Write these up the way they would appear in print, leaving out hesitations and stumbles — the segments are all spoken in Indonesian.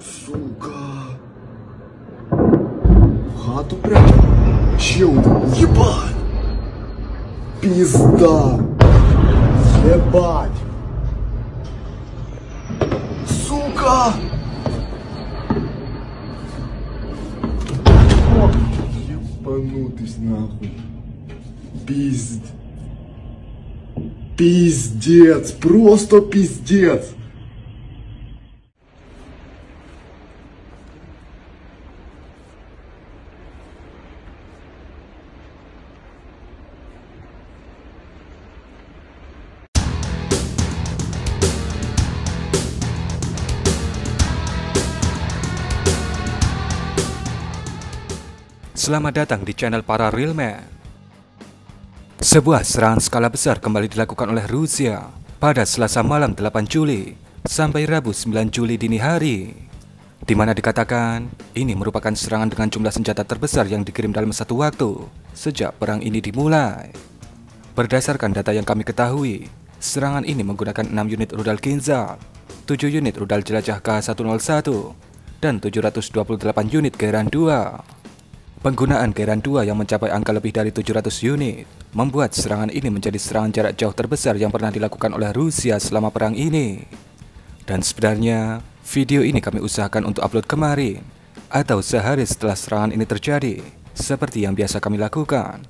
Сука. В хату прям. Чел, ебать. Пизда. Ебать. Сука. Ебанутый нахуй. Пиздец. Просто пиздец. Selamat datang di channel para Real Man. Sebuah serangan skala besar kembali dilakukan oleh Rusia pada Selasa malam 8 Juli sampai Rabu 9 Juli dini hari, di mana dikatakan ini merupakan serangan dengan jumlah senjata terbesar yang dikirim dalam satu waktu sejak perang ini dimulai. Berdasarkan data yang kami ketahui, serangan ini menggunakan 6 unit rudal Kinzhal, 7 unit rudal jelajah K101, dan 728 unit Geran 2. Penggunaan Geran 2 yang mencapai angka lebih dari 700 unit membuat serangan ini menjadi serangan jarak jauh terbesar yang pernah dilakukan oleh Rusia selama perang ini. Dan sebenarnya video ini kami usahakan untuk upload kemarin atau sehari setelah serangan ini terjadi seperti yang biasa kami lakukan.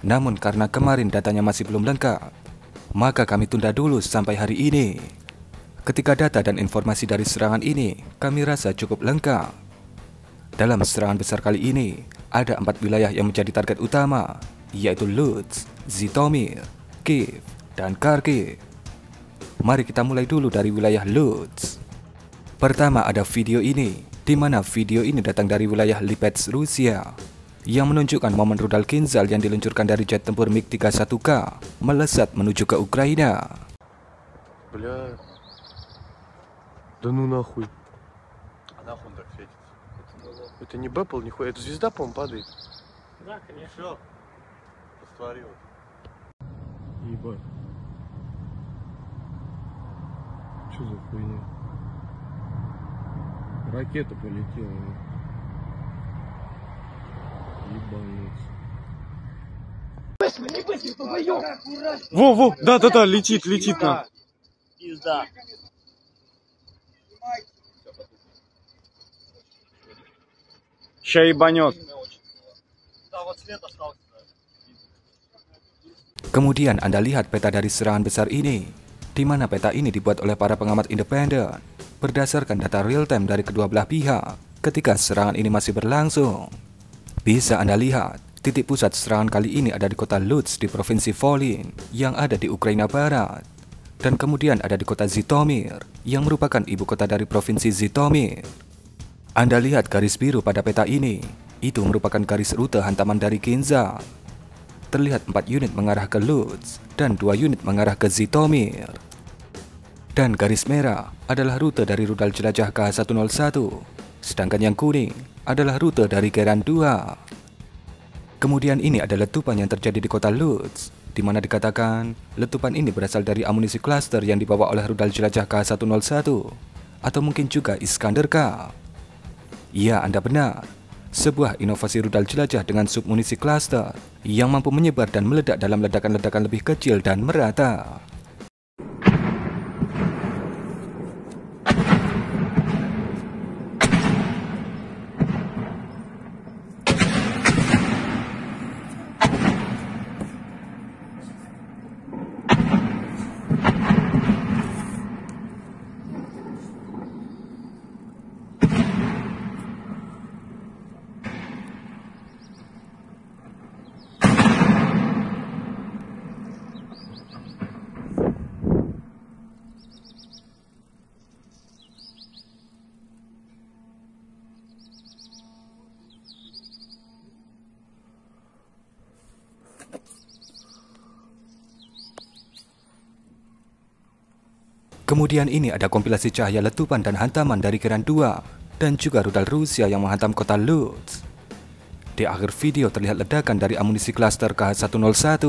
Namun karena kemarin datanya masih belum lengkap, maka kami tunda dulu sampai hari ini. Ketika data dan informasi dari serangan ini kami rasa cukup lengkap. Dalam serangan besar kali ini, ada 4 wilayah yang menjadi target utama, yaitu Lutsk, Zhytomyr, Kiev, dan Kharkiv. Mari kita mulai dulu dari wilayah Lutsk. Pertama ada video ini, di mana video ini datang dari wilayah Lipetsk, Rusia, yang menunjukkan momen rudal Kinzhal yang diluncurkan dari jet tempur MiG-31K melesat menuju ke Ukraina. Бля. Да ну нахуй. А нахуй он так светится? Это не Бэппл, нихуя. Это звезда, по-моему, падает. Да, конечно. Растворил. Ебать. Что за хуйня? Ракета полетела. Ебануться. Во, да, летит на. Пизда. Ща ебанет. Да, вот свет остался. Kemudian Anda lihat peta dari serangan besar ini, di mana peta ini dibuat oleh para pengamat independen berdasarkan data real time dari kedua belah pihak ketika serangan ini masih berlangsung. Bisa Anda lihat, titik pusat serangan kali ini ada di kota Lutsk di provinsi Volyn yang ada di Ukraina Barat, dan kemudian ada di kota Zhytomyr yang merupakan ibu kota dari provinsi Zhytomyr. Anda lihat garis biru pada peta ini, itu merupakan garis rute hantaman dari Kinzhal. Terlihat 4 unit mengarah ke Lutsk dan 2 unit mengarah ke Zhytomyr. Dan garis merah adalah rute dari rudal jelajah K101, sedangkan yang kuning adalah rute dari Geran 2. Kemudian ini ada letupan yang terjadi di kota Lutsk, di mana dikatakan letupan ini berasal dari amunisi cluster yang dibawa oleh rudal jelajah K101 atau mungkin juga Iskander K. Ya, Anda benar. Sebuah inovasi rudal jelajah dengan submunisi cluster yang mampu menyebar dan meledak dalam ledakan-ledakan lebih kecil dan merata. Kemudian ini ada kompilasi cahaya letupan dan hantaman dari Geran 2 dan juga rudal Rusia yang menghantam kota Lutsk. Di akhir video terlihat ledakan dari amunisi klaster K101.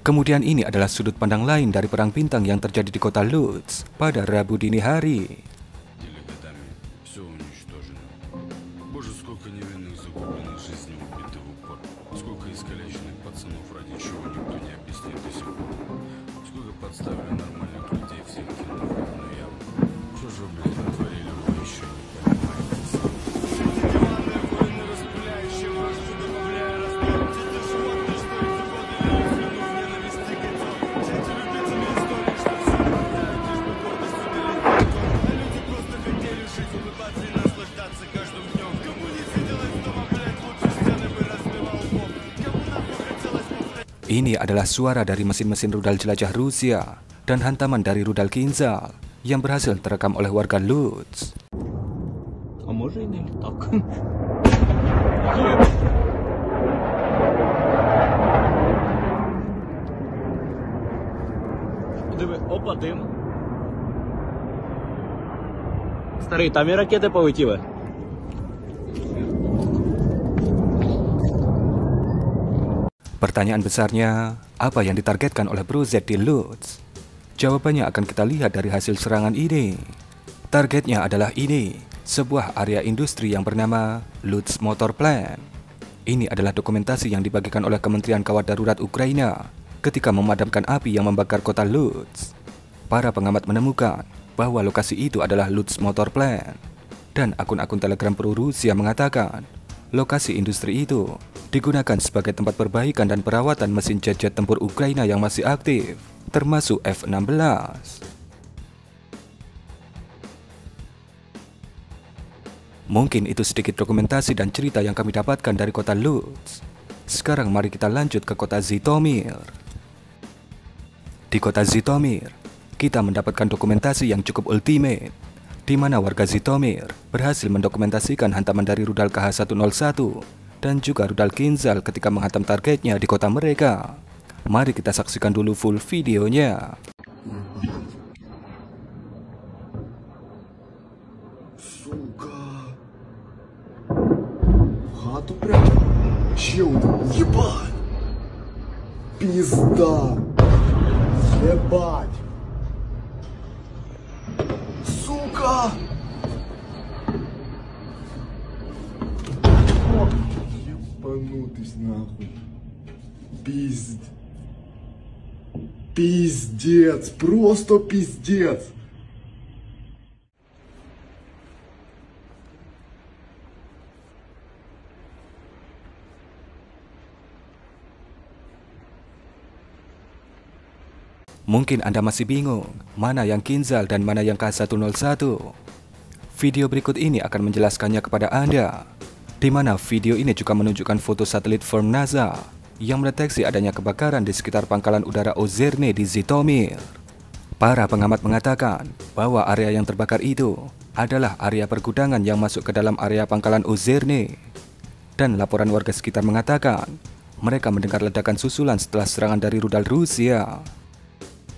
Kemudian ini adalah sudut pandang lain dari perang bintang yang terjadi di kota Lutsk pada Rabu dini hari. Годами все уничтожено. Боже, сколько невинных загубленных жизней убитых в упор. Сколько искалеченных пацанов, ради чего никто не объяснит до сих пор. Сколько подставили нормальных людей, всех кинули в одну яму. Что же, блядь, натворили, вы еще не понимаете. Диванные войны, распыляющие мозги, добавляя раздор. Те животные, что эти годы вели слюну в ненависти котел. Дети любители истории, что все проявляют, лишь бы гордость удалить потом. А люди просто хотели жить, улыбаться и наслаждаться каждым днем. Кому не сиделось дома, блядь, лучше стены бы разбивал лоб. Кому нахуй хотелось повторять. Ini adalah suara dari mesin-mesin rudal jelajah Rusia dan hantaman dari rudal Kinzhal yang berhasil terekam oleh warga Lutsk. А може і не літак. Диви, опа, дим. Старий, там і ракети полетіли. Pertanyaan besarnya, apa yang ditargetkan oleh Bruzet di Lutsk? Jawabannya akan kita lihat dari hasil serangan ini. Targetnya adalah ini, sebuah area industri yang bernama Lutsk Motor Plant. Ini adalah dokumentasi yang dibagikan oleh Kementerian Kawat Darurat Ukraina ketika memadamkan api yang membakar kota Lutsk. Para pengamat menemukan bahwa lokasi itu adalah Lutsk Motor Plant. Dan akun-akun Telegram pro-Rusia mengatakan, lokasi industri itu digunakan sebagai tempat perbaikan dan perawatan mesin jet-jet tempur Ukraina yang masih aktif, termasuk F-16. Mungkin itu sedikit dokumentasi dan cerita yang kami dapatkan dari kota Lutsk. Sekarang mari kita lanjut ke kota Zhytomyr. Di kota Zhytomyr, kita mendapatkan dokumentasi yang cukup ultimate, di mana warga Zhytomyr berhasil mendokumentasikan hantaman dari rudal KH-101 dan juga rudal Kinzhal ketika menghantam targetnya di kota mereka. Mari kita saksikan dulu full videonya. Сука. В хату прям. Чел, ебать. Пизда. Ебать. Сука. Ебанутый нахуй. Пиздец. Просто пиздец. Mungkin Anda masih bingung, mana yang Kinzhal dan mana yang KH-101. Video berikut ini akan menjelaskannya kepada Anda, di mana video ini juga menunjukkan foto satelit firm NASA yang mendeteksi adanya kebakaran di sekitar pangkalan udara Ozerne di Zhytomyr. Para pengamat mengatakan bahwa area yang terbakar itu adalah area pergudangan yang masuk ke dalam area pangkalan Ozerne. Dan laporan warga sekitar mengatakan mereka mendengar ledakan susulan setelah serangan dari rudal Rusia,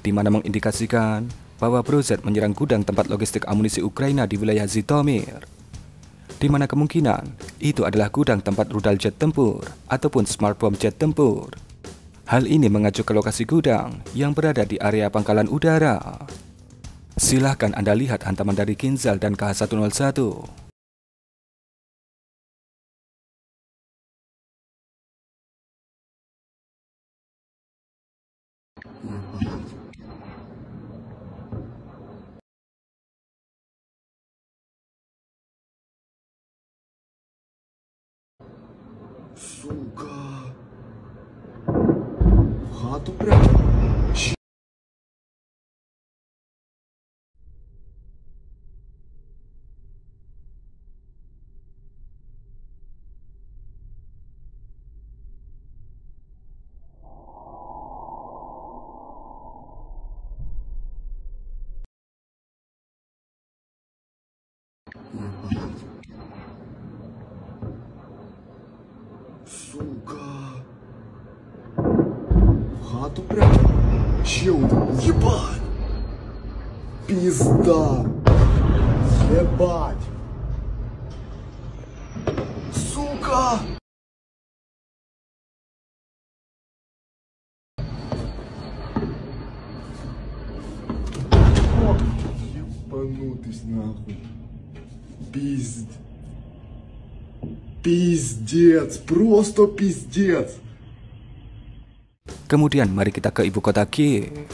di mana mengindikasikan bahwa Bruzet menyerang gudang tempat logistik amunisi Ukraina di wilayah Zhytomyr, di mana kemungkinan itu adalah gudang tempat rudal jet tempur ataupun smart bomb jet tempur. Hal ini mengacu ke lokasi gudang yang berada di area pangkalan udara. Silahkan Anda lihat hantaman dari Kinzhal dan KH-101. Сука. В хату прям. Сука. В хату прям. Чел, ебать. Пизда. Ебать. Сука. Ебанутый нахуй. Пиздец, просто пиздец. Kemudian mari kita ke ibu kota Kiev.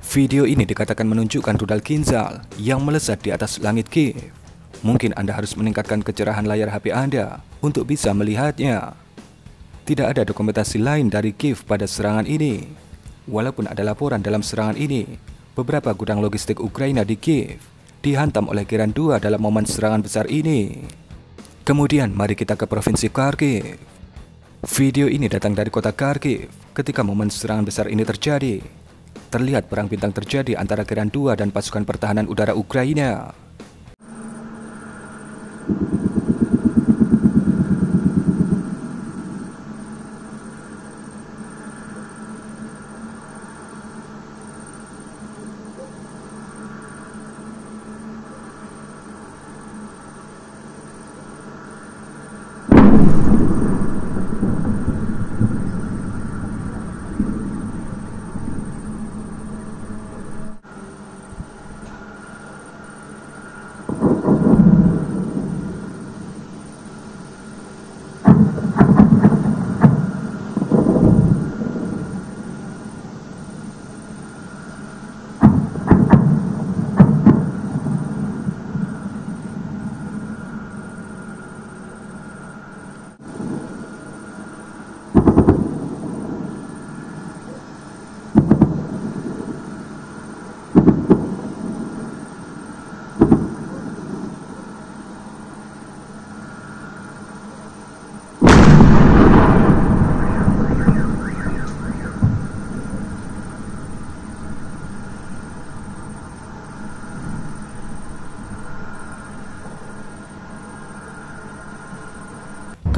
Video ini dikatakan menunjukkan rudal Kinzhal yang melesat di atas langit Kiev. Mungkin Anda harus meningkatkan kecerahan layar HP Anda untuk bisa melihatnya. Tidak ada dokumentasi lain dari Kiev pada serangan ini. Walaupun ada laporan dalam serangan ini, beberapa gudang logistik Ukraina di Kiev dihantam oleh Geran 2 dalam momen serangan besar ini. Kemudian mari kita ke provinsi Kharkiv. Video ini datang dari kota Kharkiv ketika momen serangan besar ini terjadi. Terlihat perang bintang terjadi antara Geran 2 dan pasukan pertahanan udara Ukraina.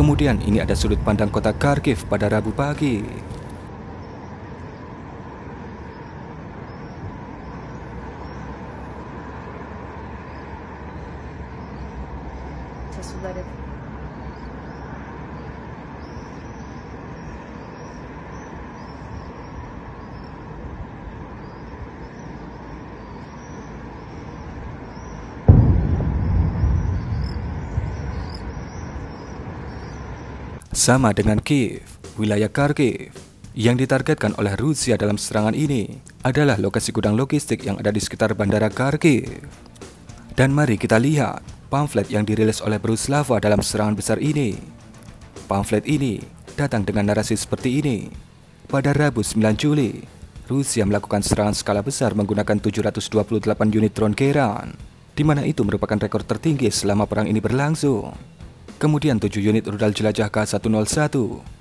Kemudian ini ada sudut pandang kota Kharkiv pada Rabu pagi. Sama dengan Kiev, wilayah Kharkiv yang ditargetkan oleh Rusia dalam serangan ini adalah lokasi gudang logistik yang ada di sekitar bandara Kharkiv. Dan mari kita lihat pamflet yang dirilis oleh Bruslava dalam serangan besar ini. Pamflet ini datang dengan narasi seperti ini. Pada Rabu 9 Juli, Rusia melakukan serangan skala besar menggunakan 728 unit drone Geran, di mana itu merupakan rekor tertinggi selama perang ini berlangsung. Kemudian 7 unit rudal jelajah K-101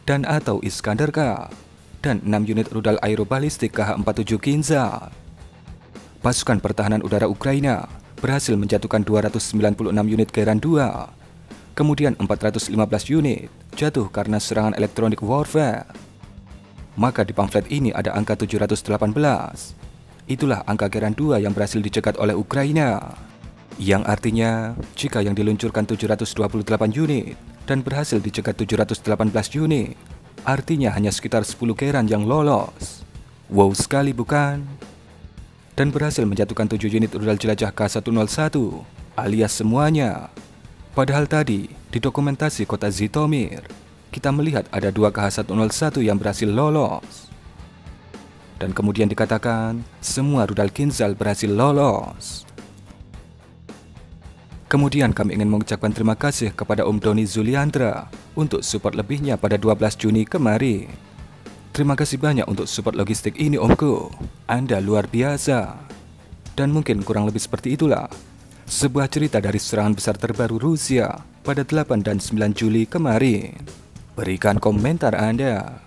dan atau Iskander-K, dan 6 unit rudal aerobalistik Kh-47 Kinzhal. Pasukan pertahanan udara Ukraina berhasil menjatuhkan 296 unit Geran 2. Kemudian 415 unit jatuh karena serangan electronic warfare. Maka di pamflet ini ada angka 718. Itulah angka Geran 2 yang berhasil dicegat oleh Ukraina. Yang artinya, jika yang diluncurkan 728 unit dan berhasil dicegat 718 unit, artinya hanya sekitar 10 Geran yang lolos. Wow sekali bukan? Dan berhasil menjatuhkan 7 unit rudal jelajah K-101 alias semuanya. Padahal tadi, di dokumentasi kota Zhytomyr, kita melihat ada 2 Kh-101 yang berhasil lolos. Dan kemudian dikatakan, semua rudal Kinzhal berhasil lolos. Kemudian kami ingin mengucapkan terima kasih kepada Om Doni Zuliantra untuk support lebihnya pada 12 Juni kemarin. Terima kasih banyak untuk support logistik ini Omku. Anda luar biasa. Dan mungkin kurang lebih seperti itulah sebuah cerita dari serangan besar terbaru Rusia pada 8 dan 9 Juli kemarin. Berikan komentar Anda.